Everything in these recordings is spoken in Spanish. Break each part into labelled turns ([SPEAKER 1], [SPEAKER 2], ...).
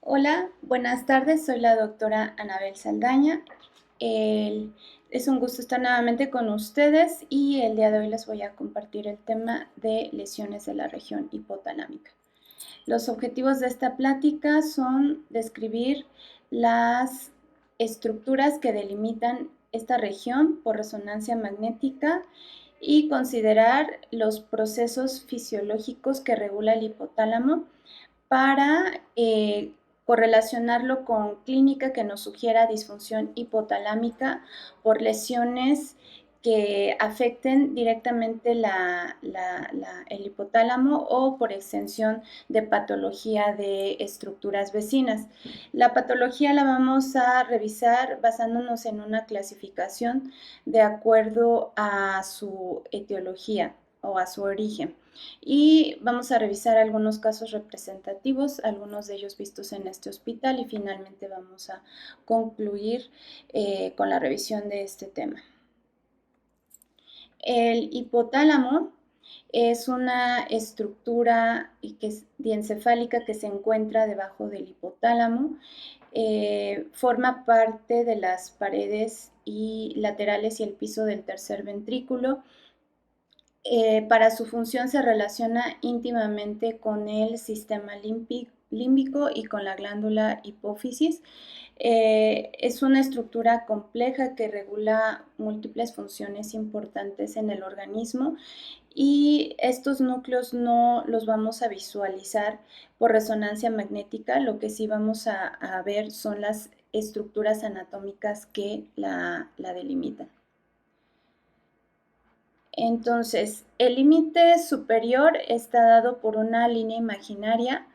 [SPEAKER 1] Hola, buenas tardes, soy la doctora Anabel Saldaña. Es un gusto estar nuevamente con ustedes y el día de hoy les voy a compartir el tema de lesiones de la región hipotalámica. Los objetivos de esta plática son describir las estructuras que delimitan esta región por resonancia magnética y considerar los procesos fisiológicos que regula el hipotálamo para correlacionarlo con clínica que nos sugiera disfunción hipotalámica por lesiones que afecten directamente el hipotálamo o por extensión de patología de estructuras vecinas. La patología la vamos a revisar basándonos en una clasificación de acuerdo a su etiología o a su origen. Y vamos a revisar algunos casos representativos, algunos de ellos vistos en este hospital, y finalmente vamos a concluir con la revisión de este tema. El hipotálamo es una estructura diencefálica que se encuentra debajo del hipotálamo. Forma parte de las paredes y laterales y el piso del tercer ventrículo. Para su función se relaciona íntimamente con el sistema límbico y con la glándula hipófisis. Es una estructura compleja que regula múltiples funciones importantes en el organismo y estos núcleos no los vamos a visualizar por resonancia magnética, lo que sí vamos a ver son las estructuras anatómicas que la delimitan. Entonces, el límite superior está dado por una línea imaginaria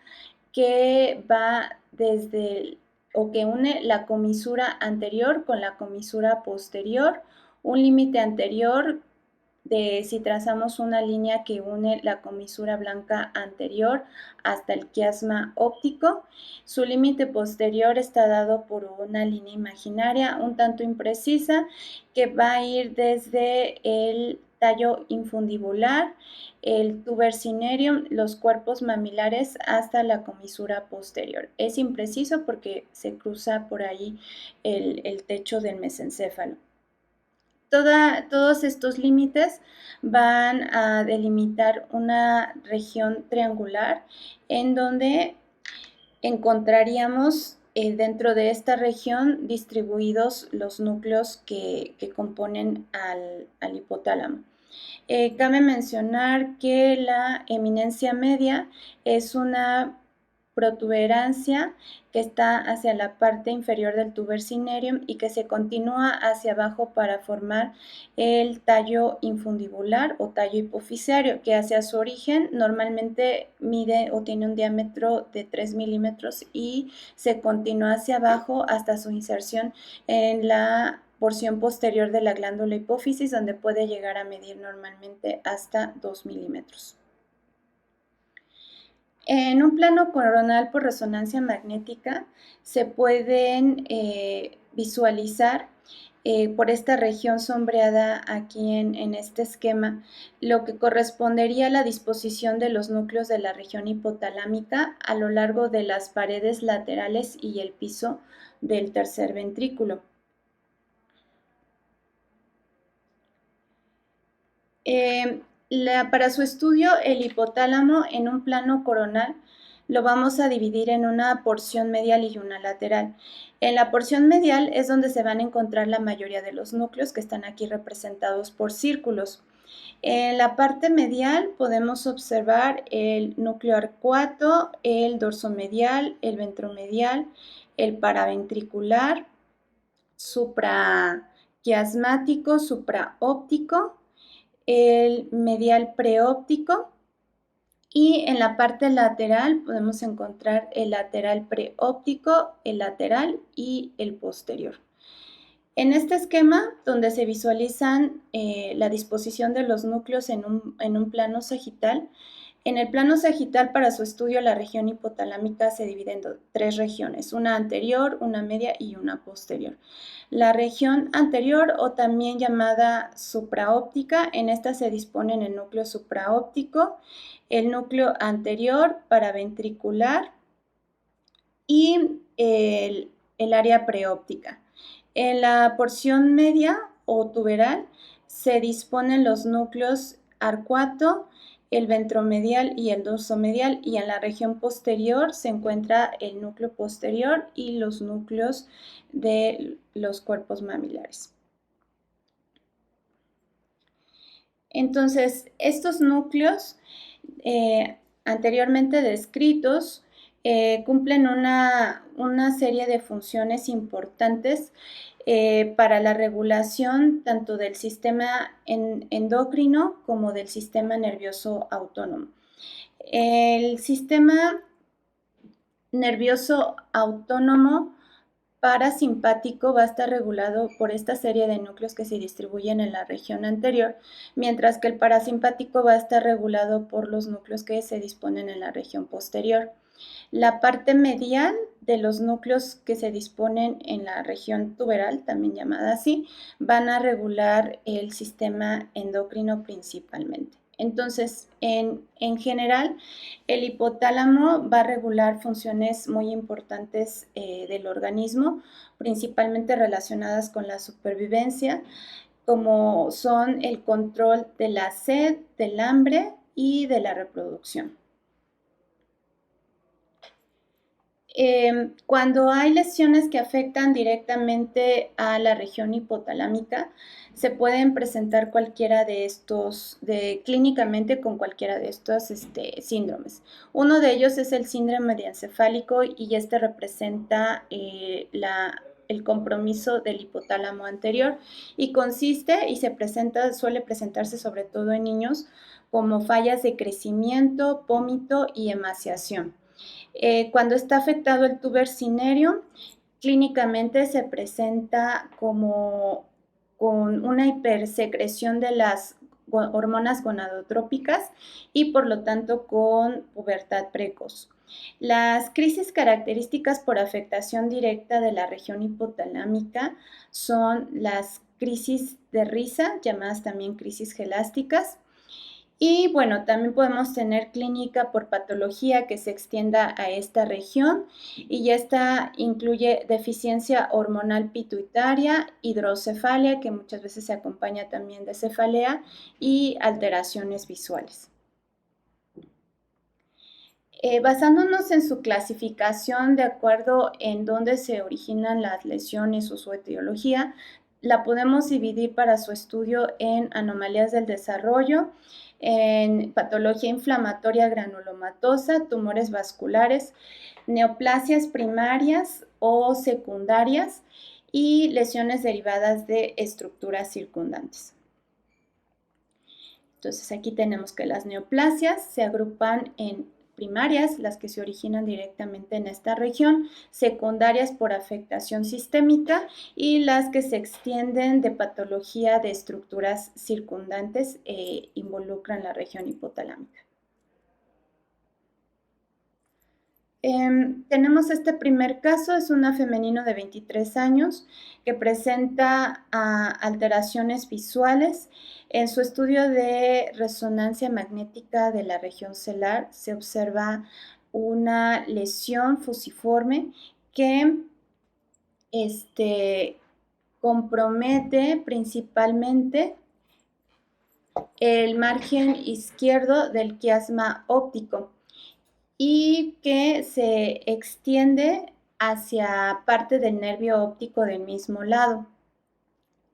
[SPEAKER 1] que va desde o que une la comisura anterior con la comisura posterior, un límite anterior si trazamos una línea que une la comisura blanca anterior hasta el quiasma óptico. Su límite posterior está dado por una línea imaginaria un tanto imprecisa que va a ir desde el tallo infundibular, el tuber cinereum, los cuerpos mamilares hasta la comisura posterior. Es impreciso porque se cruza por ahí el techo del mesencéfalo. Todos estos límites van a delimitar una región triangular en donde encontraríamos dentro de esta región distribuidos los núcleos que componen al hipotálamo. Cabe mencionar que la eminencia media es una protuberancia que está hacia la parte inferior del tuber cinereum y que se continúa hacia abajo para formar el tallo infundibular o tallo hipofisiario, que hacia su origen normalmente mide o tiene un diámetro de 3 milímetros y se continúa hacia abajo hasta su inserción en la porción posterior de la glándula hipófisis, donde puede llegar a medir normalmente hasta 2 milímetros. En un plano coronal por resonancia magnética se pueden visualizar por esta región sombreada aquí en este esquema, lo que correspondería a la disposición de los núcleos de la región hipotalámica a lo largo de las paredes laterales y el piso del tercer ventrículo. Para su estudio, el hipotálamo en un plano coronal lo vamos a dividir en una porción medial y una lateral. En la porción medial es donde se van a encontrar la mayoría de los núcleos que están aquí representados por círculos. En la parte medial podemos observar el núcleo arcuato, el dorsomedial, el ventromedial, el paraventricular, supraquiasmático, supraóptico, el medial preóptico y en la parte lateral podemos encontrar el lateral preóptico, el lateral y el posterior. En este esquema, donde se visualizan la disposición de los núcleos en un plano sagital, en el plano sagital para su estudio la región hipotalámica se divide en tres regiones, una anterior, una media y una posterior. La región anterior o también llamada supraóptica, en esta se disponen el núcleo supraóptico, el núcleo anterior paraventricular, y el área preóptica. En la porción media o tuberal se disponen los núcleos arcuato, el ventromedial y el dorsomedial, y en la región posterior se encuentra el núcleo posterior y los núcleos de los cuerpos mamilares. Entonces, estos núcleos anteriormente descritos cumplen una serie de funciones importantes para la regulación tanto del sistema endocrino como del sistema nervioso autónomo. El sistema nervioso autónomo parasimpático va a estar regulado por esta serie de núcleos que se distribuyen en la región anterior, mientras que el parasimpático va a estar regulado por los núcleos que se disponen en la región posterior. La parte medial de los núcleos que se disponen en la región tuberal, también llamada así, van a regular el sistema endocrino principalmente. Entonces, en general, el hipotálamo va a regular funciones muy importantes del organismo, principalmente relacionadas con la supervivencia, como son el control de la sed, del hambre y de la reproducción. Cuando hay lesiones que afectan directamente a la región hipotalámica, se pueden presentar cualquiera de estos, clínicamente con cualquiera de estos síndromes. Uno de ellos es el síndrome diencefálico y este representa el compromiso del hipotálamo anterior y consiste y suele presentarse sobre todo en niños como fallas de crecimiento, vómito y emaciación. Cuando está afectado el tuber cinerio, clínicamente se presenta como con una hipersecreción de las hormonas gonadotrópicas y por lo tanto con pubertad precoz. Las crisis características por afectación directa de la región hipotalámica son las crisis de risa, llamadas también crisis gelásticas. Y bueno, también podemos tener clínica por patología que se extienda a esta región y esta incluye deficiencia hormonal pituitaria, hidrocefalia, que muchas veces se acompaña también de cefalea, y alteraciones visuales. Basándonos en su clasificación de acuerdo en dónde se originan las lesiones o su etiología, la podemos dividir para su estudio en anomalías del desarrollo, en patología inflamatoria granulomatosa, tumores vasculares, neoplasias primarias o secundarias y lesiones derivadas de estructuras circundantes. Entonces aquí tenemos que las neoplasias se agrupan en primarias, las que se originan directamente en esta región, secundarias por afectación sistémica y las que se extienden de patología de estructuras circundantes e involucran la región hipotalámica. Tenemos este primer caso, es una femenino de 23 años que presenta alteraciones visuales. En su estudio de resonancia magnética de la región celar se observa una lesión fusiforme que compromete principalmente el margen izquierdo del quiasma óptico y que se extiende hacia parte del nervio óptico del mismo lado.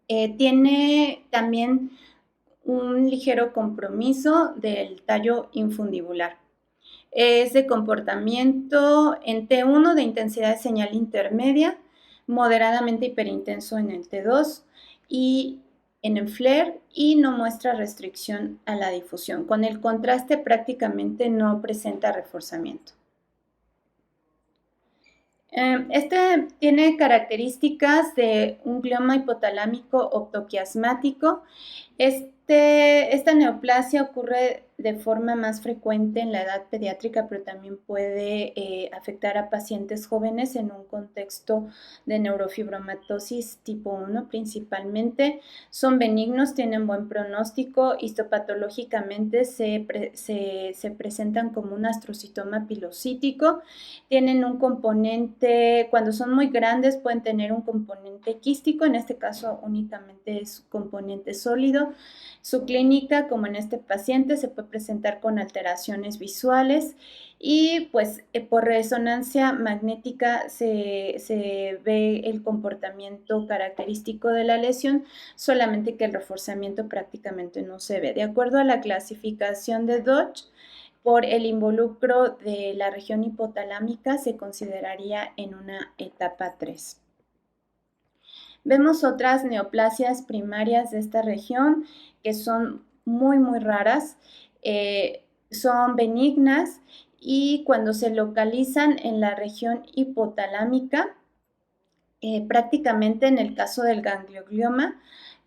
[SPEAKER 1] Tiene también un ligero compromiso del tallo infundibular. Es de comportamiento en T1 de intensidad de señal intermedia, moderadamente hiperintenso en el T2 y en el FLAIR y no muestra restricción a la difusión. Con el contraste prácticamente no presenta reforzamiento. Este tiene características de un glioma hipotalámico optoquiasmático. Esta neoplasia ocurre de forma más frecuente en la edad pediátrica, pero también puede afectar a pacientes jóvenes en un contexto de neurofibromatosis tipo 1 principalmente. Son benignos, tienen buen pronóstico, histopatológicamente se presentan como un astrocitoma pilocítico, tienen un componente, cuando son muy grandes pueden tener un componente quístico, en este caso únicamente es componente sólido. Su clínica, como en este paciente, se puede presentar con alteraciones visuales y pues por resonancia magnética se ve el comportamiento característico de la lesión, solamente que el reforzamiento prácticamente no se ve. De acuerdo a la clasificación de Dodge, por el involucro de la región hipotalámica se consideraría en una etapa 3. Vemos otras neoplasias primarias de esta región que son muy raras, son benignas y cuando se localizan en la región hipotalámica, prácticamente en el caso del ganglioglioma,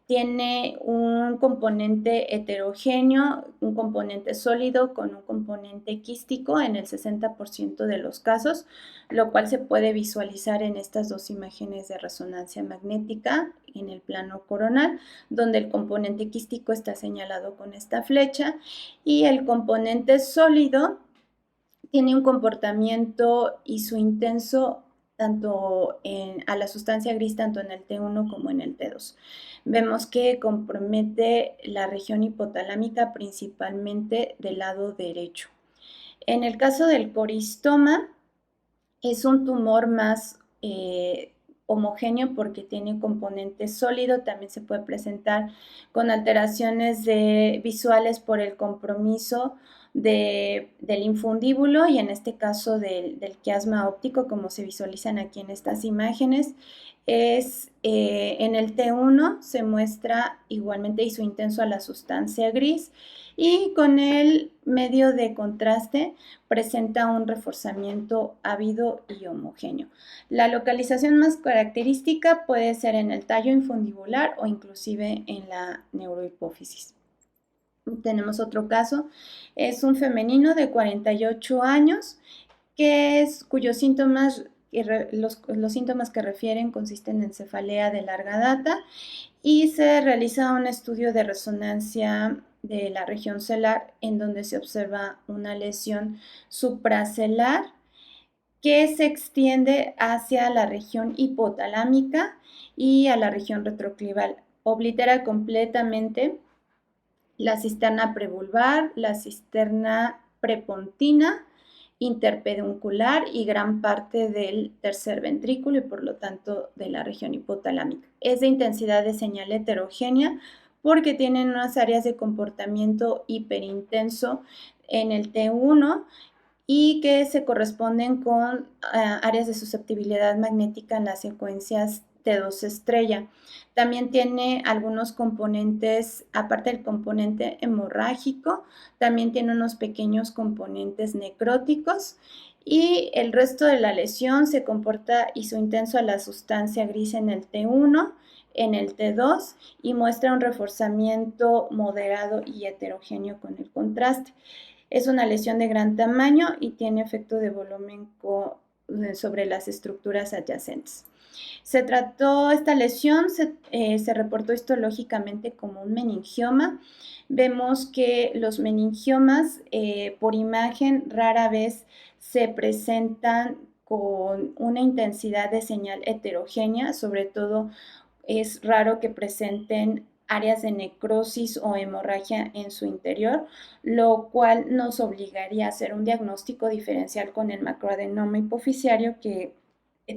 [SPEAKER 1] tiene un componente heterogéneo, un componente sólido con un componente quístico en el 60% de los casos, lo cual se puede visualizar en estas dos imágenes de resonancia magnética en el plano coronal, donde el componente quístico está señalado con esta flecha y el componente sólido tiene un comportamiento isointenso tanto a la sustancia gris, tanto en el T1 como en el T2. Vemos que compromete la región hipotalámica principalmente del lado derecho. En el caso del coristoma, es un tumor más homogéneo porque tiene componente sólido, también se puede presentar con alteraciones visuales por el compromiso del infundíbulo y en este caso del quiasma óptico, como se visualizan aquí en estas imágenes. En el T1 se muestra igualmente isointenso a la sustancia gris y con el medio de contraste presenta un reforzamiento ávido y homogéneo. La localización más característica puede ser en el tallo infundibular o inclusive en la neurohipófisis. Tenemos otro caso, es un femenino de 48 años cuyos síntomas, los síntomas que refieren consisten en cefalea de larga data y se realiza un estudio de resonancia de la región celar en donde se observa una lesión supracelar que se extiende hacia la región hipotalámica y a la región retroclival. Oblitera completamente la cisterna prevulvar, la cisterna prepontina, interpeduncular y gran parte del tercer ventrículo y por lo tanto de la región hipotalámica. Es de intensidad de señal heterogénea porque tienen unas áreas de comportamiento hiperintenso en el T1 y que se corresponden con áreas de susceptibilidad magnética en las secuencias T2 estrella. También tiene algunos componentes, aparte del componente hemorrágico, también tiene unos pequeños componentes necróticos y el resto de la lesión se comporta isointenso a la sustancia gris en el T1, en el T2 y muestra un reforzamiento moderado y heterogéneo con el contraste. Es una lesión de gran tamaño y tiene efecto de volumen sobre las estructuras adyacentes. Se trató esta lesión, se reportó histológicamente como un meningioma. Vemos que los meningiomas por imagen rara vez se presentan con una intensidad de señal heterogénea, sobre todo es raro que presenten áreas de necrosis o hemorragia en su interior, lo cual nos obligaría a hacer un diagnóstico diferencial con el macroadenoma hipoficiario que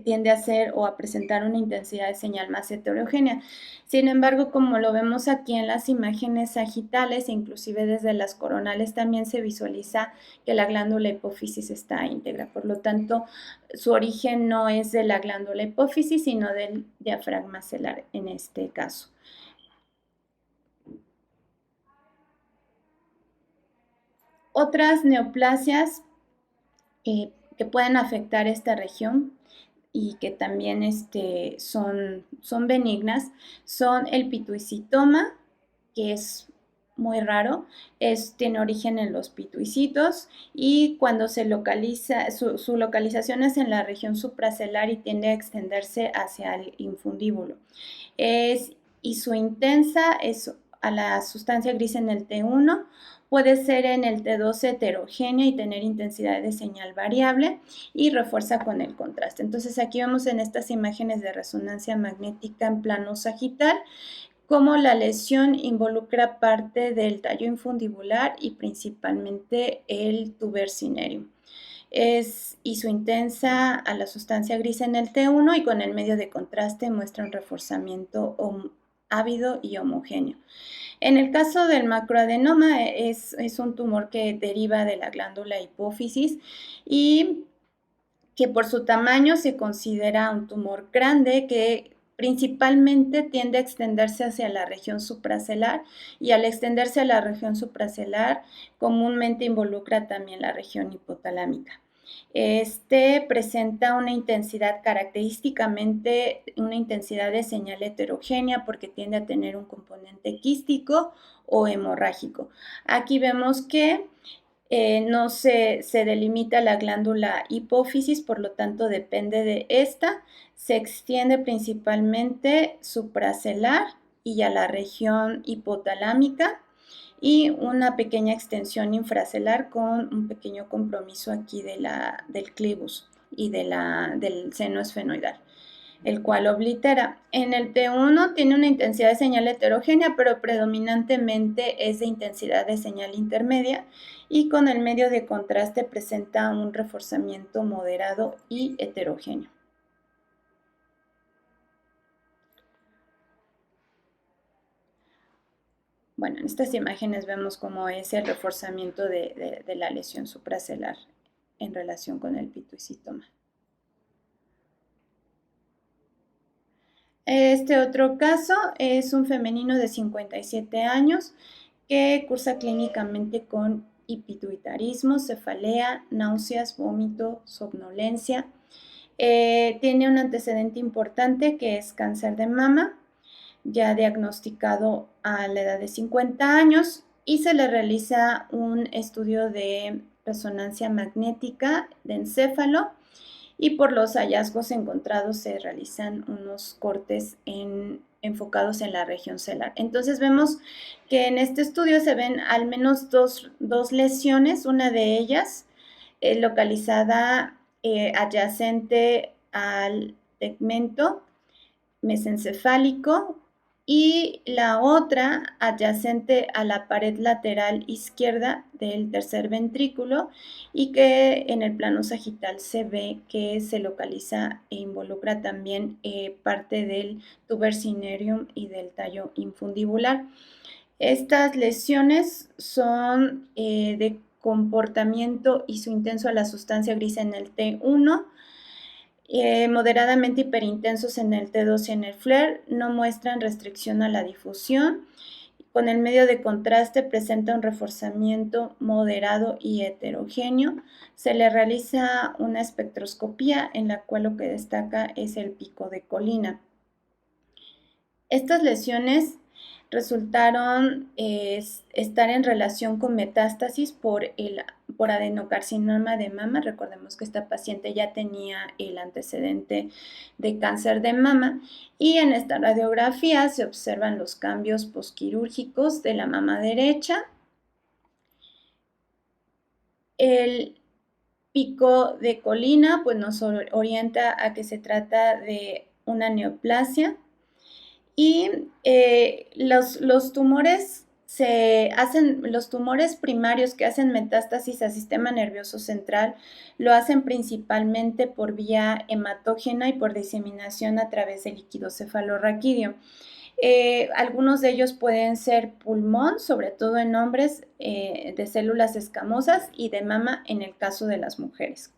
[SPEAKER 1] tiende a ser o a presentar una intensidad de señal más heterogénea. Sin embargo, como lo vemos aquí en las imágenes sagitales, inclusive desde las coronales también se visualiza que la glándula hipófisis está íntegra. Por lo tanto, su origen no es de la glándula hipófisis, sino del diafragma celar en este caso. Otras neoplasias que pueden afectar esta región y que también son benignas son el pituicitoma, que es muy raro, tiene origen en los pituicitos y cuando se localiza, su localización es en la región supracelular y tiende a extenderse hacia el infundíbulo. Y su intensa es a la sustancia gris en el T1, puede ser en el T2 heterogénea y tener intensidad de señal variable y refuerza con el contraste. Entonces aquí vemos en estas imágenes de resonancia magnética en plano sagital cómo la lesión involucra parte del tallo infundibular y principalmente el tuber cinereum. Hizo intensa a la sustancia gris en el T1 y con el medio de contraste muestra un reforzamiento ávido y homogéneo. En el caso del macroadenoma es un tumor que deriva de la glándula hipófisis y que por su tamaño se considera un tumor grande que principalmente tiende a extenderse hacia la región supracelular y al extenderse a la región supracelular comúnmente involucra también la región hipotalámica. Presenta una intensidad característicamente, una intensidad de señal heterogénea porque tiende a tener un componente quístico o hemorrágico. Aquí vemos que no se delimita la glándula hipófisis, por lo tanto depende de esta. Se extiende principalmente supracelular y a la región hipotalámica y una pequeña extensión infracelular con un pequeño compromiso aquí del clivus y del seno esfenoidal, el cual oblitera. En el T1 tiene una intensidad de señal heterogénea, pero predominantemente es de intensidad de señal intermedia y con el medio de contraste presenta un reforzamiento moderado y heterogéneo. Bueno, en estas imágenes vemos cómo es el reforzamiento de la lesión supracelular en relación con el pituicitoma. Este otro caso es un femenino de 57 años que cursa clínicamente con hipituitarismo, cefalea, náuseas, vómito, somnolencia. Tiene un antecedente importante que es cáncer de mama, ya diagnosticado a la edad de 50 años y se le realiza un estudio de resonancia magnética de encéfalo y por los hallazgos encontrados se realizan unos cortes enfocados en la región celular. Entonces vemos que en este estudio se ven al menos dos lesiones, una de ellas localizada adyacente al tegmento mesencefálico y la otra adyacente a la pared lateral izquierda del tercer ventrículo y que en el plano sagital se ve que se localiza e involucra también parte del tuber cinereum y del tallo infundibular. Estas lesiones son de comportamiento isointenso a la sustancia gris en el T1, moderadamente hiperintensos en el T2 y en el FLAIR, no muestran restricción a la difusión. Con el medio de contraste presenta un reforzamiento moderado y heterogéneo. Se le realiza una espectroscopía en la cual lo que destaca es el pico de colina. Estas lesiones resultaron estar en relación con metástasis por adenocarcinoma de mama. Recordemos que esta paciente ya tenía el antecedente de cáncer de mama y en esta radiografía se observan los cambios posquirúrgicos de la mama derecha. El pico de colina pues nos orienta a que se trata de una neoplasia. Y los tumores los tumores primarios que hacen metástasis al sistema nervioso central lo hacen principalmente por vía hematógena y por diseminación a través del líquido cefalorraquídeo. Algunos de ellos pueden ser pulmón, sobre todo en hombres, de células escamosas y de mama en el caso de las mujeres.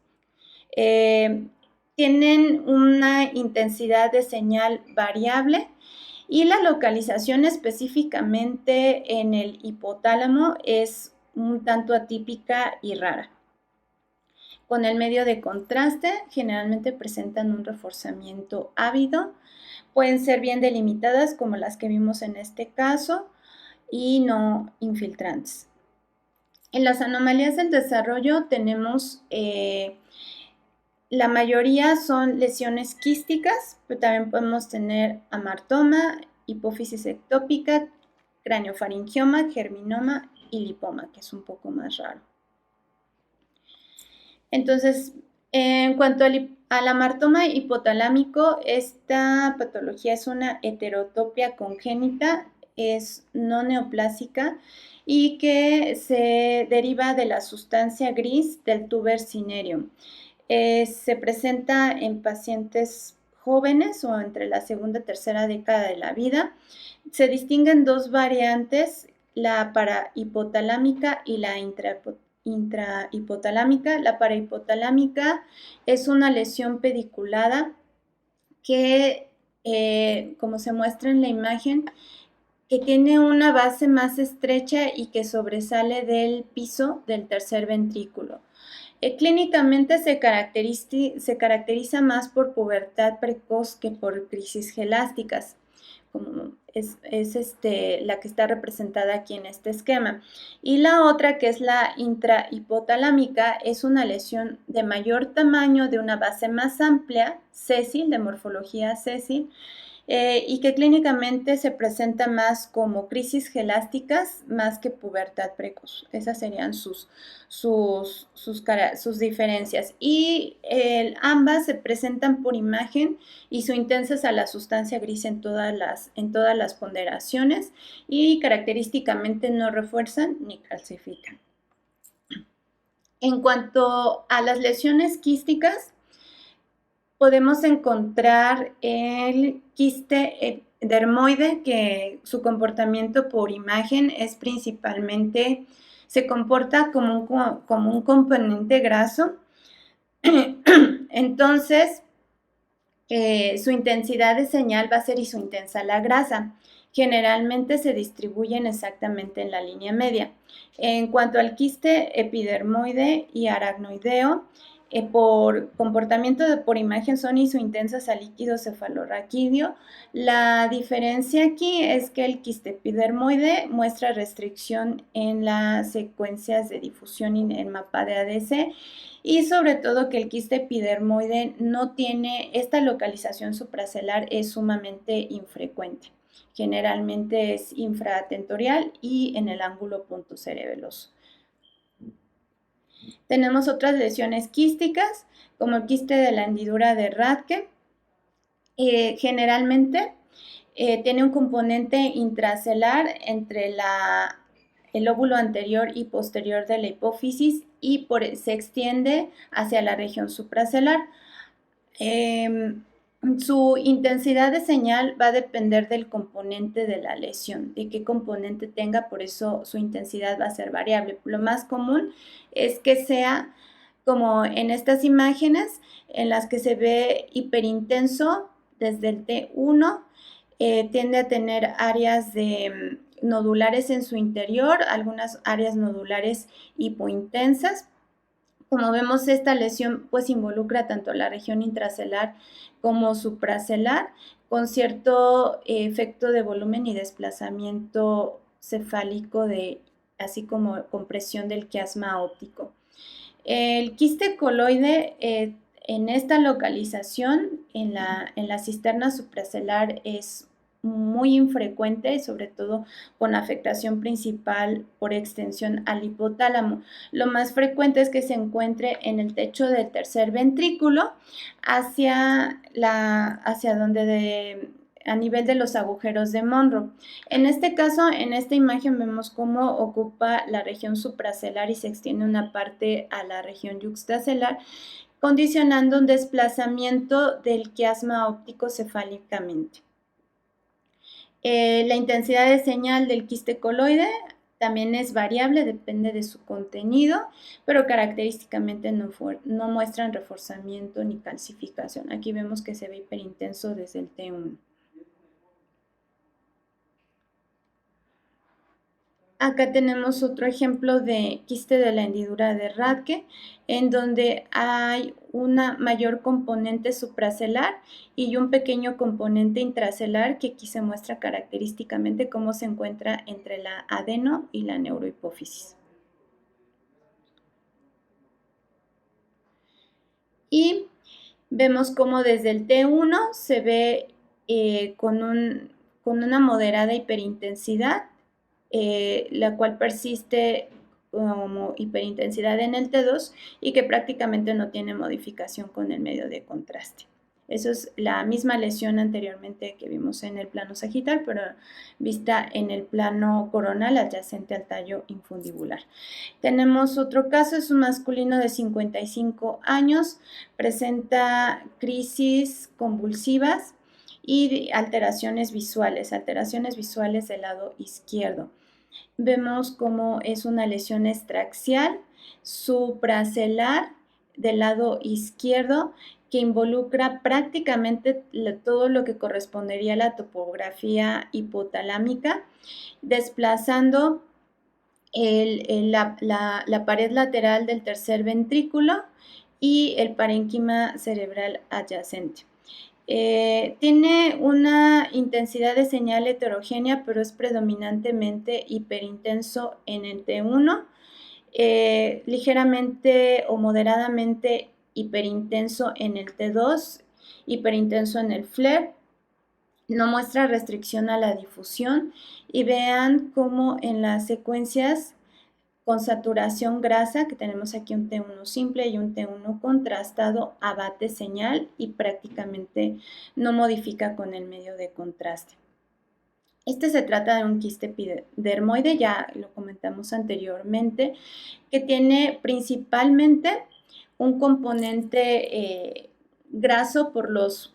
[SPEAKER 1] Tienen una intensidad de señal variable y la localización específicamente en el hipotálamo es un tanto atípica y rara. Con el medio de contraste generalmente presentan un reforzamiento ávido, pueden ser bien delimitadas como las que vimos en este caso y no infiltrantes. En las anomalías del desarrollo tenemos, la mayoría son lesiones quísticas, pero también podemos tener amartoma, hipófisis ectópica, craneofaringioma, germinoma y lipoma, que es un poco más raro. Entonces, en cuanto al amartoma hipotalámico, esta patología es una heterotopia congénita, es no neoplásica y que se deriva de la sustancia gris del tuber cinereum. Se presenta en pacientes jóvenes o entre la segunda y tercera década de la vida. Se distinguen dos variantes, la parahipotalámica y la intrahipotalámica. La parahipotalámica es una lesión pediculada que, como se muestra en la imagen, que tiene una base más estrecha y que sobresale del piso del tercer ventrículo. Clínicamente se caracteriza más por pubertad precoz que por crisis gelásticas, como es la que está representada aquí en este esquema. Y la otra, que es la intrahipotalámica, es una lesión de mayor tamaño, de una base más amplia, sésil, de morfología sésil, y que clínicamente se presenta más como crisis gelásticas más que pubertad precoz. Esas serían sus diferencias. Y ambas se presentan por imagen y son intensas a la sustancia gris en todas las ponderaciones y característicamente no refuerzan ni calcifican. En cuanto a las lesiones quísticas, podemos encontrar el quiste dermoide, que su comportamiento por imagen es principalmente, se comporta como un componente graso. Entonces, su intensidad de señal va a ser isointensa a la grasa. Generalmente se distribuyen exactamente en la línea media. En cuanto al quiste epidermoide y aracnoideo, por comportamiento por imagen son isointensas al líquido cefalorraquídeo. La diferencia aquí es que el quiste epidermoide muestra restricción en las secuencias de difusión en el mapa de ADC, y sobre todo que el quiste epidermoide no tiene, esta localización supracelular es sumamente infrecuente. Generalmente es infratentorial y en el ángulo punto cerebeloso. Tenemos otras lesiones quísticas, como el quiste de la hendidura de Rathke. Generalmente tiene un componente intracelular entre el lóbulo anterior y posterior de la hipófisis y se extiende hacia la región supracelular. Su intensidad de señal va a depender del componente de la lesión, de qué componente tenga, por eso su intensidad va a ser variable. Lo más común es que sea como en estas imágenes en las que se ve hiperintenso desde el T1, tiende a tener áreas de nodulares en su interior, algunas áreas nodulares hipointensas. Como vemos, esta lesión pues involucra tanto la región intracelular como supracelular, con cierto efecto de volumen y desplazamiento cefálico, así como compresión del quiasma óptico. El quiste coloide, en esta localización, en la cisterna supracelular, es muy infrecuente, sobre todo con afectación principal por extensión al hipotálamo. Lo más frecuente es que se encuentre en el techo del tercer ventrículo, hacia donde a nivel de los agujeros de Monro. En este caso, en esta imagen vemos cómo ocupa la región supracelular y se extiende una parte a la región yuxtacelular, condicionando un desplazamiento del quiasma óptico cefálicamente. La intensidad de señal del quiste coloide también es variable, depende de su contenido, pero característicamente no muestran reforzamiento ni calcificación. Aquí vemos que se ve hiperintenso desde el T1. Acá tenemos otro ejemplo de quiste de la hendidura de Radke, en donde hay una mayor componente supracelar y un pequeño componente intracelar que aquí se muestra característicamente cómo se encuentra entre la adeno y la neurohipófisis. Y vemos cómo desde el T1 se ve con una moderada hiperintensidad, la cual persiste como hiperintensidad en el T2 y que prácticamente no tiene modificación con el medio de contraste. Eso es la misma lesión anteriormente que vimos en el plano sagital, pero vista en el plano coronal adyacente al tallo infundibular. Tenemos otro caso, es un masculino de 55 años, presenta crisis convulsivas y alteraciones visuales del lado izquierdo. Vemos cómo es una lesión extraxial, supracelar del lado izquierdo, que involucra prácticamente todo lo que correspondería a la topografía hipotalámica, desplazando la pared lateral del tercer ventrículo y el parénquima cerebral adyacente. Tiene una intensidad de señal heterogénea, pero es predominantemente hiperintenso en el T1, ligeramente o moderadamente hiperintenso en el T2, hiperintenso en el FLAIR, no muestra restricción a la difusión, y vean cómo en las secuencias con saturación grasa, que tenemos aquí un T1 simple y un T1 contrastado, abate señal y prácticamente no modifica con el medio de contraste. Este se trata de un quiste epidermoide, ya lo comentamos anteriormente, que tiene principalmente un componente graso por los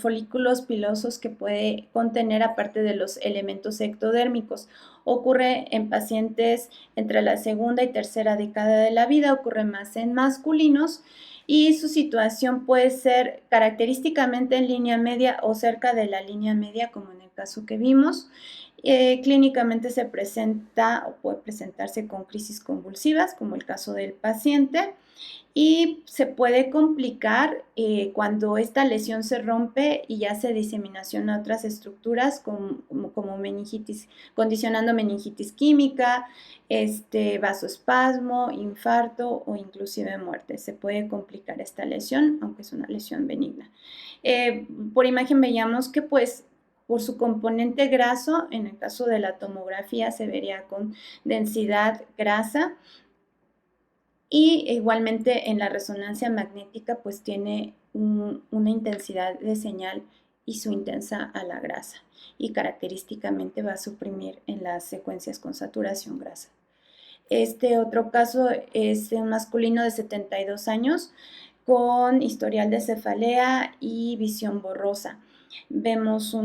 [SPEAKER 1] folículos pilosos que puede contener, aparte de los elementos ectodérmicos. Ocurre en pacientes entre la segunda y tercera década de la vida, ocurre más en masculinos, y su situación puede ser característicamente en línea media o cerca de la línea media, como en el caso que vimos. Clínicamente se presenta o puede presentarse con crisis convulsivas, como el caso del paciente, y se puede complicar cuando esta lesión se rompe y hace diseminación a otras estructuras como meningitis, condicionando meningitis química, vasoespasmo, infarto o inclusive muerte. Se puede complicar esta lesión, aunque es una lesión benigna. Por imagen veíamos que pues por su componente graso, en el caso de la tomografía se vería con densidad grasa, y igualmente en la resonancia magnética pues tiene una intensidad de señal isointensa a la grasa, y característicamente va a suprimir en las secuencias con saturación grasa. Este otro caso es un masculino de 72 años con historial de cefalea y visión borrosa. Vemos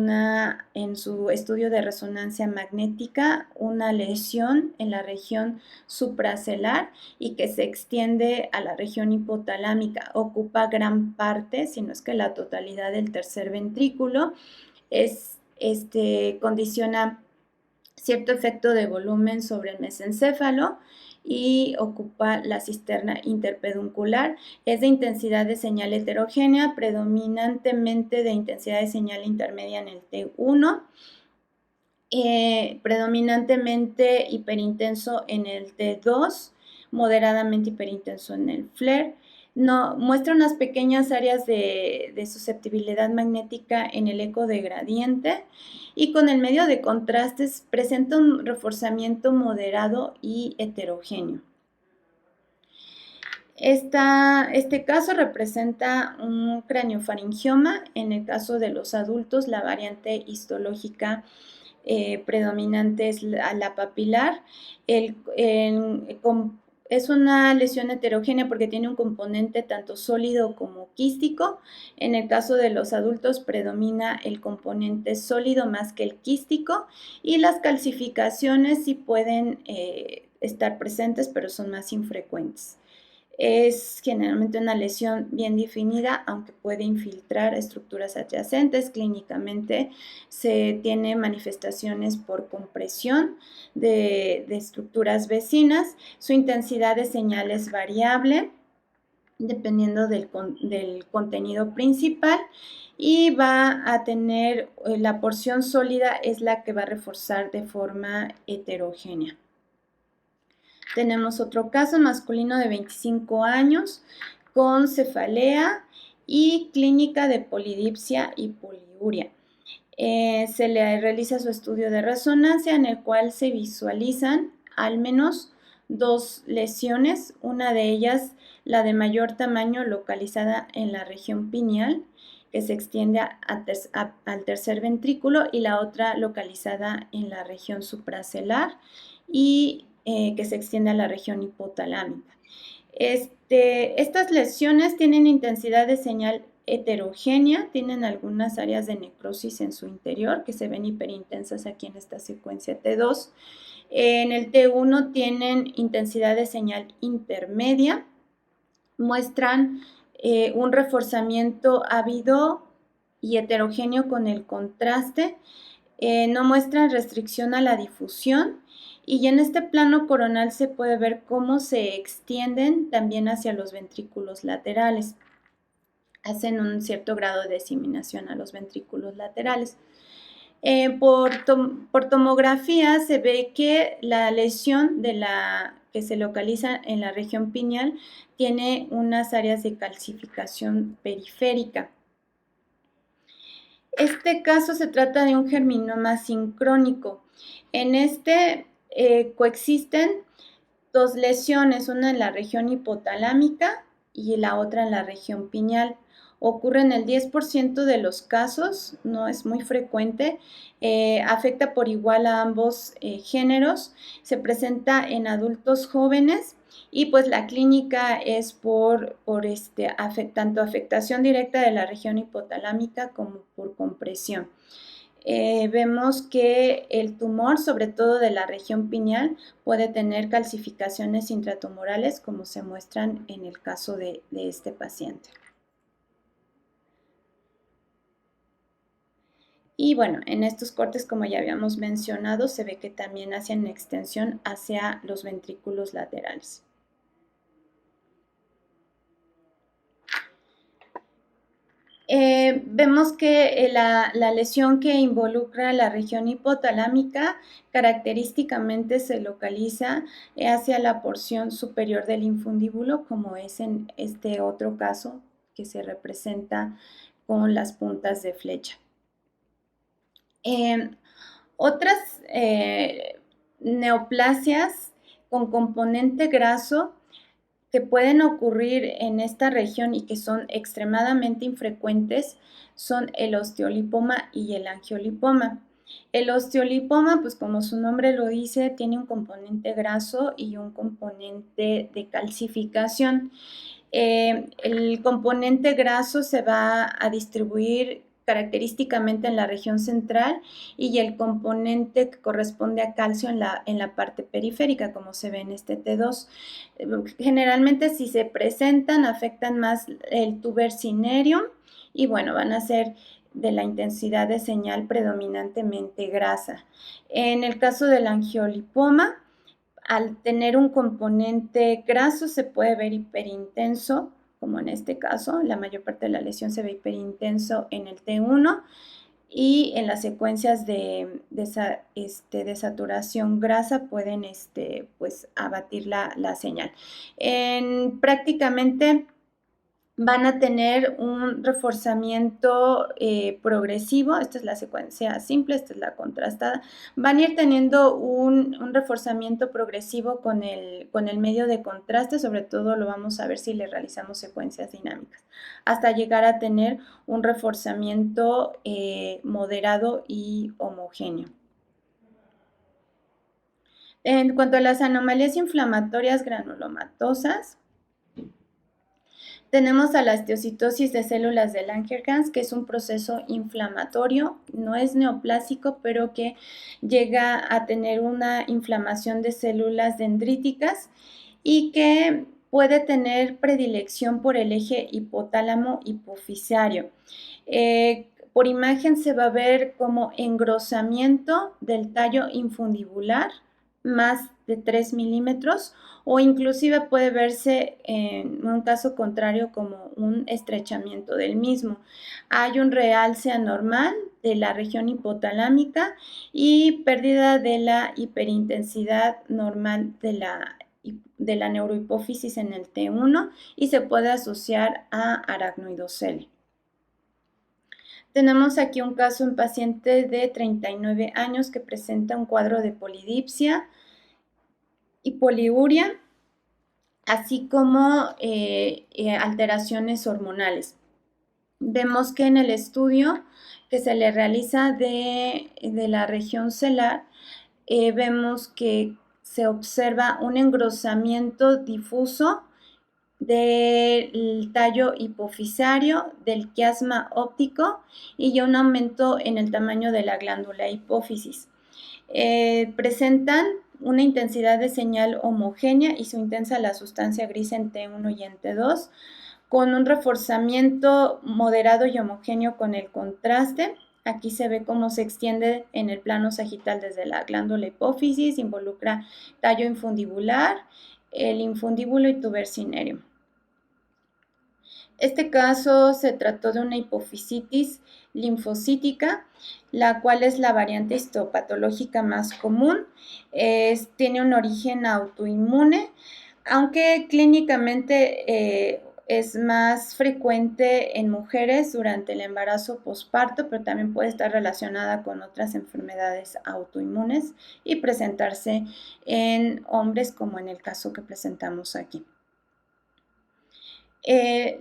[SPEAKER 1] en su estudio de resonancia magnética, una lesión en la región supracelar y que se extiende a la región hipotalámica. Ocupa gran parte, si no es que la totalidad del tercer ventrículo. Condiciona cierto efecto de volumen sobre el mesencéfalo y ocupa la cisterna interpeduncular. Es de intensidad de señal heterogénea, predominantemente de intensidad de señal intermedia en el T1, predominantemente hiperintenso en el T2, moderadamente hiperintenso en el FLAIR. Muestra unas pequeñas áreas de susceptibilidad magnética en el eco de gradiente, y con el medio de contrastes presenta un reforzamiento moderado y heterogéneo. Este caso representa un craniofaringioma. En el caso de los adultos, la variante histológica predominante es la papilar. Es una lesión heterogénea porque tiene un componente tanto sólido como quístico. En el caso de los adultos predomina el componente sólido más que el quístico, y las calcificaciones sí pueden estar presentes, pero son más infrecuentes. Es generalmente una lesión bien definida, aunque puede infiltrar estructuras adyacentes. Clínicamente se tiene manifestaciones por compresión de estructuras vecinas. Su intensidad de señal es variable dependiendo del contenido principal, y va a tener la porción sólida es la que va a reforzar de forma heterogénea. Tenemos otro caso masculino de 25 años con cefalea y clínica de polidipsia y poliuria. Se le realiza su estudio de resonancia en el cual se visualizan al menos 2 lesiones, una de ellas la de mayor tamaño localizada en la región pineal, que se extiende al tercer ventrículo, y la otra localizada en la región supracelular y que se extiende a la región hipotalámica. Estas lesiones tienen intensidad de señal heterogénea, tienen algunas áreas de necrosis en su interior que se ven hiperintensas aquí en esta secuencia T2. En el T1 tienen intensidad de señal intermedia, muestran un reforzamiento ávido y heterogéneo con el contraste, no muestran restricción a la difusión, y en este plano coronal se puede ver cómo se extienden también hacia los ventrículos laterales. Hacen un cierto grado de diseminación a los ventrículos laterales. Por tomografía se ve que la lesión que se localiza en la región pineal tiene unas áreas de calcificación periférica. Este caso se trata de un germinoma sincrónico. En este coexisten 2 lesiones, una en la región hipotalámica y la otra en la región pineal. Ocurre en el 10% de los casos, no es muy frecuente, afecta por igual a ambos géneros, se presenta en adultos jóvenes, y pues la clínica es por tanto afectación directa de la región hipotalámica como por compresión. Vemos que el tumor, sobre todo de la región pineal, puede tener calcificaciones intratumorales, como se muestran en el caso de este paciente. Y bueno, en estos cortes, como ya habíamos mencionado, se ve que también hacen extensión hacia los ventrículos laterales. Vemos que la lesión que involucra la región hipotalámica característicamente se localiza hacia la porción superior del infundíbulo, como es en este otro caso que se representa con las puntas de flecha. Otras neoplasias con componente graso que pueden ocurrir en esta región y que son extremadamente infrecuentes son el osteolipoma y el angiolipoma. El osteolipoma, pues como su nombre lo dice, tiene un componente graso y un componente de calcificación. El componente graso se va a distribuir característicamente en la región central, y el componente que corresponde a calcio en la parte periférica, como se ve en este T2. Generalmente, si se presentan, afectan más el tuber cinereum, y bueno, van a ser de la intensidad de señal predominantemente grasa. En el caso del angiolipoma, al tener un componente graso se puede ver hiperintenso, como en este caso, la mayor parte de la lesión se ve hiperintenso en el T1, y en las secuencias de saturación grasa pueden pues, abatir la señal. Prácticamente van a tener un reforzamiento progresivo. Esta es la secuencia simple, esta es la contrastada. Van a ir teniendo un reforzamiento progresivo con el medio de contraste, sobre todo lo vamos a ver si le realizamos secuencias dinámicas, hasta llegar a tener un reforzamiento moderado y homogéneo. En cuanto a las anomalías inflamatorias granulomatosas, tenemos a la osteocitosis de células de Langerhans, que es un proceso inflamatorio, no es neoplásico, pero que llega a tener una inflamación de células dendríticas y que puede tener predilección por el eje hipotálamo hipofisario. Por imagen se va a ver como engrosamiento del tallo infundibular más de 3 milímetros, o inclusive puede verse en un caso contrario como un estrechamiento del mismo. Hay un realce anormal de la región hipotalámica y pérdida de la hiperintensidad normal de la neurohipófisis en el T1 y se puede asociar a aracnoidocele. Tenemos aquí un caso en paciente de 39 años que presenta un cuadro de polidipsia y poliuria, así como alteraciones hormonales. Vemos que en el estudio que se le realiza de la región celar, vemos que se observa un engrosamiento difuso del tallo hipofisario, del quiasma óptico y un aumento en el tamaño de la glándula hipófisis. Presentan una intensidad de señal homogénea y su intensa la sustancia gris en T1 y en T2, con un reforzamiento moderado y homogéneo con el contraste. Aquí se ve cómo se extiende en el plano sagital desde la glándula hipófisis, involucra tallo infundibular, el infundíbulo y tuber cinerio. Este caso se trató de una hipofisitis linfocítica, la cual es la variante histopatológica más común. Tiene un origen autoinmune, aunque clínicamente es más frecuente en mujeres durante el embarazo posparto, pero también puede estar relacionada con otras enfermedades autoinmunes y presentarse en hombres, como en el caso que presentamos aquí.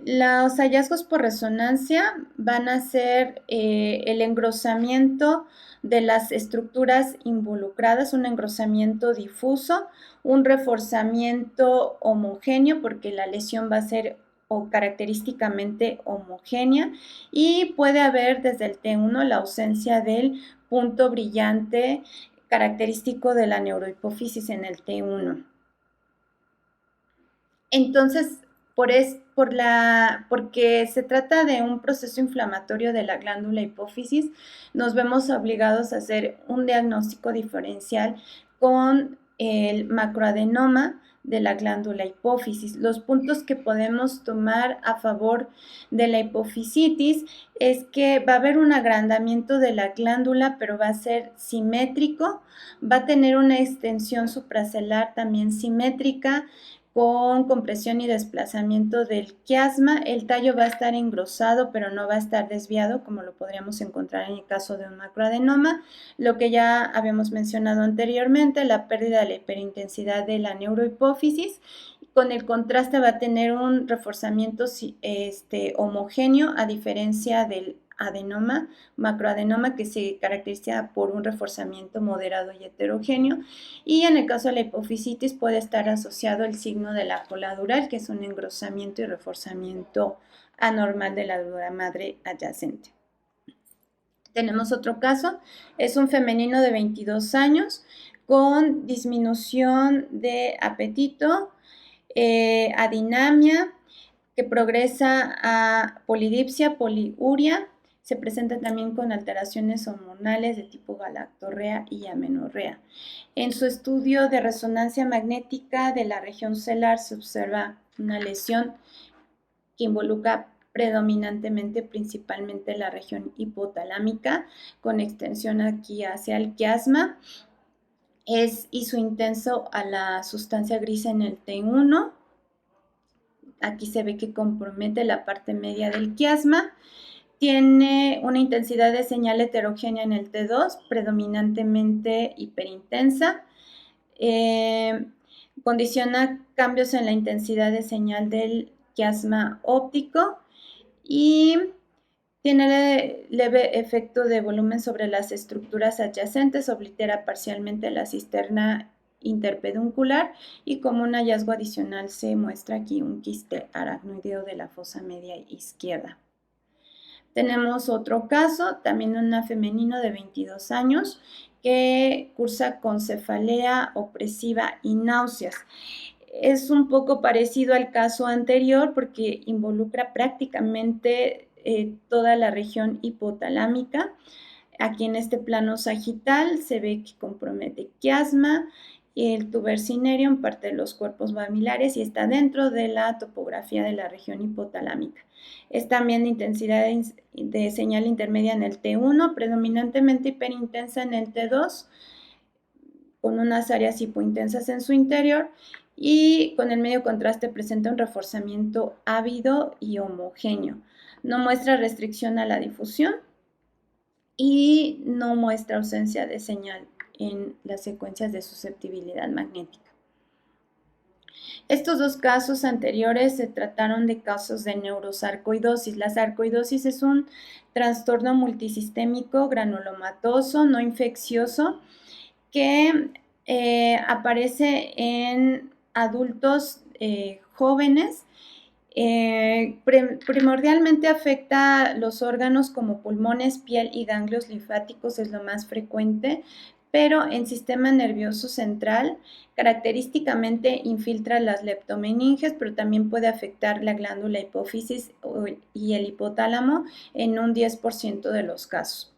[SPEAKER 1] Los hallazgos por resonancia van a ser el engrosamiento de las estructuras involucradas, un engrosamiento difuso, un reforzamiento homogéneo, porque la lesión va a ser característicamente homogénea, y puede haber desde el T1 la ausencia del punto brillante característico de la neurohipófisis en el T1. Entonces, porque se trata de un proceso inflamatorio de la glándula hipófisis, nos vemos obligados a hacer un diagnóstico diferencial con el macroadenoma de la glándula hipófisis. Los puntos que podemos tomar a favor de la hipofisitis es que va a haber un agrandamiento de la glándula, pero va a ser simétrico, va a tener una extensión supracelular también simétrica, con compresión y desplazamiento del quiasma. El tallo va a estar engrosado, pero no va a estar desviado, como lo podríamos encontrar en el caso de un macroadenoma. Lo que ya habíamos mencionado anteriormente, la pérdida de la hiperintensidad de la neurohipófisis. Con el contraste va a tener un reforzamiento homogéneo, a diferencia del adenoma, macroadenoma, que se caracteriza por un reforzamiento moderado y heterogéneo, y en el caso de la hipofisitis puede estar asociado el signo de la cola dural, que es un engrosamiento y reforzamiento anormal de la dura madre adyacente. Tenemos otro caso, es un femenino de 22 años con disminución de apetito, adinamia, que progresa a polidipsia, poliuria. Se presenta también con alteraciones hormonales de tipo galactorrea y amenorrea. En su estudio de resonancia magnética de la región celar se observa una lesión que involucra predominantemente, principalmente la región hipotalámica, con extensión aquí hacia el quiasma. Hizo intenso a la sustancia gris en el T1. Aquí se ve que compromete la parte media del quiasma. Tiene una intensidad de señal heterogénea en el T2, predominantemente hiperintensa. Condiciona cambios en la intensidad de señal del quiasma óptico y tiene leve efecto de volumen sobre las estructuras adyacentes, oblitera parcialmente la cisterna interpeduncular, y como un hallazgo adicional se muestra aquí un quiste aracnoideo de la fosa media izquierda. Tenemos otro caso, también una femenino de 22 años que cursa con cefalea opresiva y náuseas. Es un poco parecido al caso anterior porque involucra prácticamente toda la región hipotalámica. Aquí en este plano sagital se ve que compromete quiasma y el tubercineo en parte de los cuerpos mamilares y está dentro de la topografía de la región hipotalámica. Es también de intensidad de señal intermedia en el T1, predominantemente hiperintensa en el T2, con unas áreas hipointensas en su interior, y con el medio contraste presenta un reforzamiento ávido y homogéneo. No muestra restricción a la difusión y no muestra ausencia de señal en las secuencias de susceptibilidad magnética. Estos dos casos anteriores se trataron de casos de neurosarcoidosis. La sarcoidosis es un trastorno multisistémico granulomatoso no infeccioso que aparece en adultos jóvenes. Primordialmente afecta los órganos como pulmones, piel y ganglios linfáticos, es lo más frecuente, pero en sistema nervioso central característicamente infiltra las leptomeninges, pero también puede afectar la glándula hipófisis y el hipotálamo en un 10% de los casos.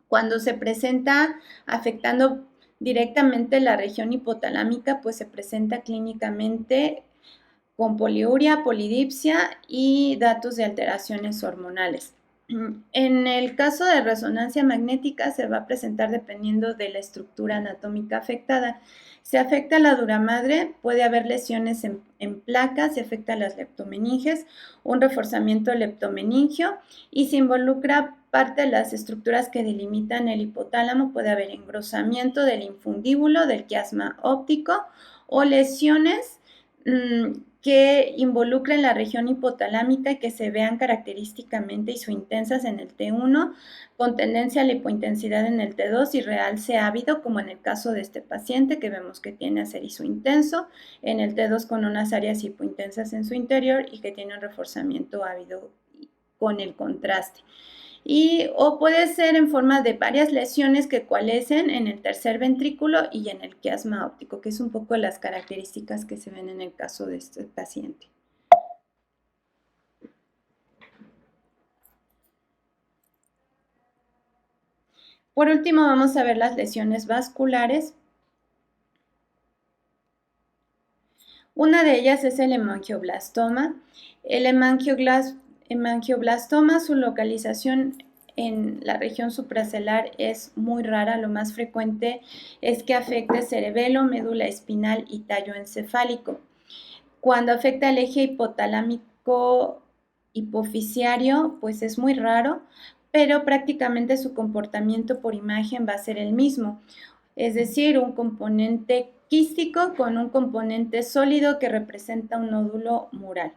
[SPEAKER 1] Cuando se presenta afectando directamente la región hipotalámica, pues se presenta clínicamente con poliuria, polidipsia y datos de alteraciones hormonales. En el caso de resonancia magnética se va a presentar dependiendo de la estructura anatómica afectada. Si afecta la dura madre, puede haber lesiones en placas, si afecta las leptomeninges, un reforzamiento leptomeningio, y si involucra parte de las estructuras que delimitan el hipotálamo, puede haber engrosamiento del infundíbulo, del quiasma óptico, o lesiones que involucren la región hipotalámica y que se vean característicamente isointensas en el T1, con tendencia a la hipointensidad en el T2 y realce ávido, como en el caso de este paciente que vemos que tiene a ser isointenso, en el T2 con unas áreas hipointensas en su interior y que tiene un reforzamiento ávido con el contraste. O puede ser en forma de varias lesiones que coalescen en el tercer ventrículo y en el quiasma óptico, que es un poco las características que se ven en el caso de este paciente. Por último, vamos a ver las lesiones vasculares. Una de ellas es el hemangioblastoma. El hemangioblastoma, su localización en la región supracelular es muy rara. Lo más frecuente es que afecte cerebelo, médula espinal y tallo encefálico. Cuando afecta el eje hipotalámico hipofisiario, pues es muy raro, pero prácticamente su comportamiento por imagen va a ser el mismo. Es decir, un componente quístico con un componente sólido que representa un nódulo mural.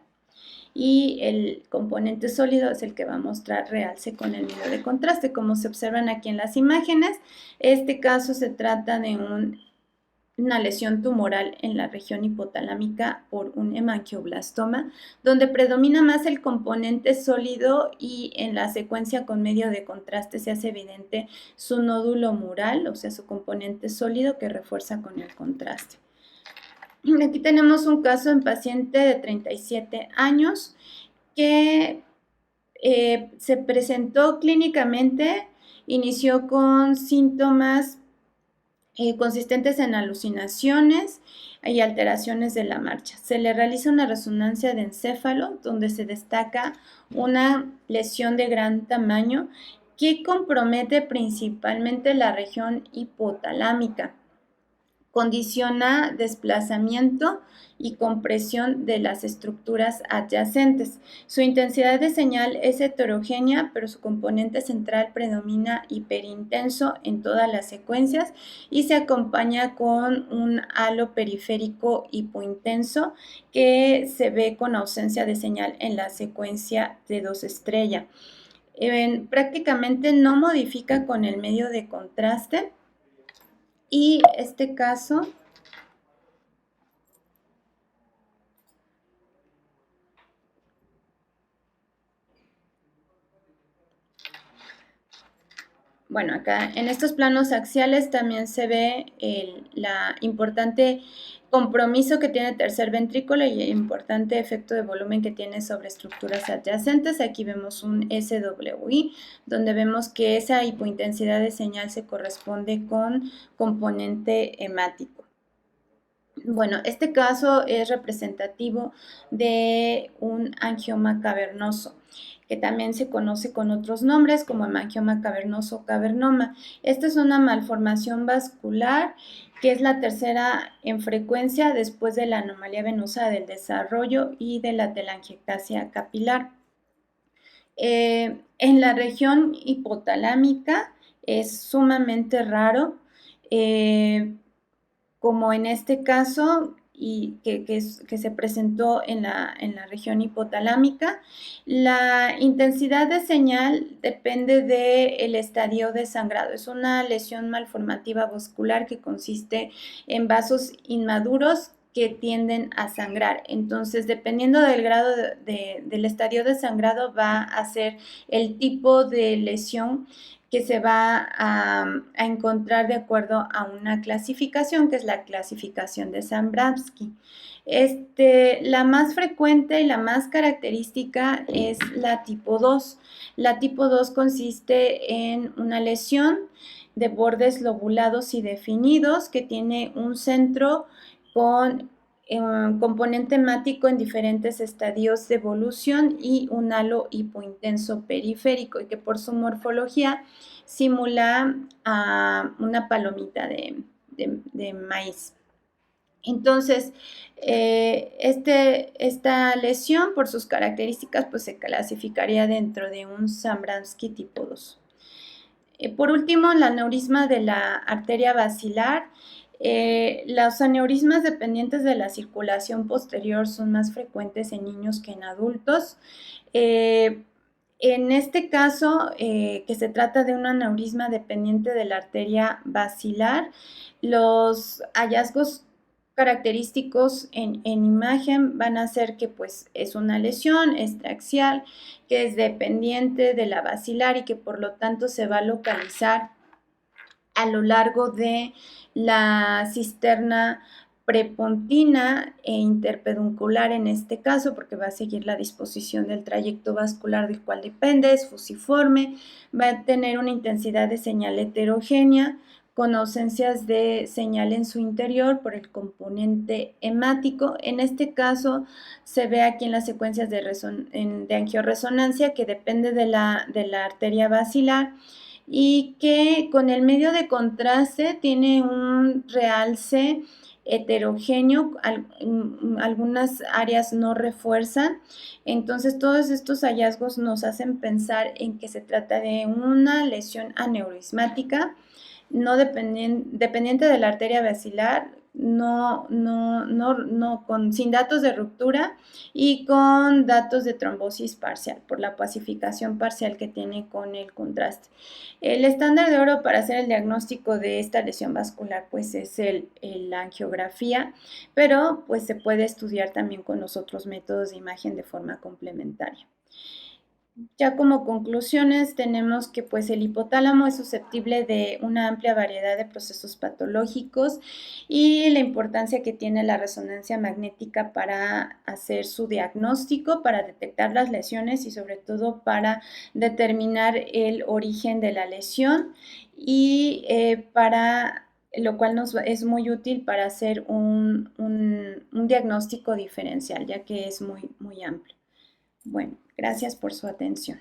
[SPEAKER 1] Y el componente sólido es el que va a mostrar realce con el medio de contraste. Como se observan aquí en las imágenes, este caso se trata de una lesión tumoral en la región hipotalámica por un hemangioblastoma, donde predomina más el componente sólido y en la secuencia con medio de contraste se hace evidente su nódulo mural, o sea, su componente sólido que refuerza con el contraste. Aquí tenemos un caso en paciente de 37 años que se presentó clínicamente, inició con síntomas consistentes en alucinaciones y alteraciones de la marcha. Se le realiza una resonancia de encéfalo donde se destaca una lesión de gran tamaño que compromete principalmente la región hipotalámica. Condiciona desplazamiento y compresión de las estructuras adyacentes. Su intensidad de señal es heterogénea, pero su componente central predomina hiperintenso en todas las secuencias y se acompaña con un halo periférico hipointenso que se ve con ausencia de señal en la secuencia de 2 estrella. Prácticamente no modifica con el medio de contraste. Y este caso bueno, acá en estos planos axiales también se ve la importante compromiso que tiene el tercer ventrículo y el importante efecto de volumen que tiene sobre estructuras adyacentes. Aquí vemos un SWI, donde vemos que esa hipointensidad de señal se corresponde con componente hemático. Bueno, este caso es representativo de un angioma cavernoso, que también se conoce con otros nombres como hemangioma cavernoso o cavernoma. Esta es una malformación vascular que es la tercera en frecuencia después de la anomalía venosa del desarrollo y de la telangiectasia capilar. En la región hipotalámica es sumamente raro. Como en este caso, y que se presentó en la región hipotalámica. La intensidad de señal depende del estadio de sangrado. Es una lesión malformativa vascular que consiste en vasos inmaduros que tienden a sangrar. Entonces, dependiendo del grado del estadio de sangrado, va a ser el tipo de lesión que se va a encontrar de acuerdo a una clasificación, que es la clasificación de Zambrowski. La más frecuente y la más característica es la tipo 2. La tipo 2 consiste en una lesión de bordes lobulados y definidos que tiene un centro con componente hemático en diferentes estadios de evolución y un halo hipointenso periférico, y que por su morfología simula a una palomita de maíz. Entonces, esta lesión, por sus características, pues se clasificaría dentro de un Zambrowski tipo 2. Por último, el aneurisma de la arteria basilar. Los aneurismas dependientes de la circulación posterior son más frecuentes en niños que en adultos. En este caso, que se trata de un aneurisma dependiente de la arteria basilar, los hallazgos característicos en imagen van a ser que pues es una lesión extraaxial que es dependiente de la basilar y que por lo tanto se va a localizar a lo largo de la cisterna prepontina e interpeduncular en este caso, porque va a seguir la disposición del trayecto vascular del cual depende, es fusiforme, va a tener una intensidad de señal heterogénea, con ausencias de señal en su interior por el componente hemático. En este caso se ve aquí en las secuencias de angioresonancia que depende de la arteria basilar y que con el medio de contraste tiene un realce heterogéneo, algunas áreas no refuerzan. Entonces todos estos hallazgos nos hacen pensar en que se trata de una lesión aneurismática no dependiente de la arteria basilar, sin datos de ruptura y con datos de trombosis parcial por la pacificación parcial que tiene con el contraste. El estándar de oro para hacer el diagnóstico de esta lesión vascular pues es la angiografía, pero pues se puede estudiar también con los otros métodos de imagen de forma complementaria. Ya como conclusiones tenemos que pues el hipotálamo es susceptible de una amplia variedad de procesos patológicos y la importancia que tiene la resonancia magnética para hacer su diagnóstico, para detectar las lesiones y sobre todo para determinar el origen de la lesión y para lo cual nos es muy útil para hacer un diagnóstico diferencial, ya que es muy, muy amplio. Bueno, gracias por su atención.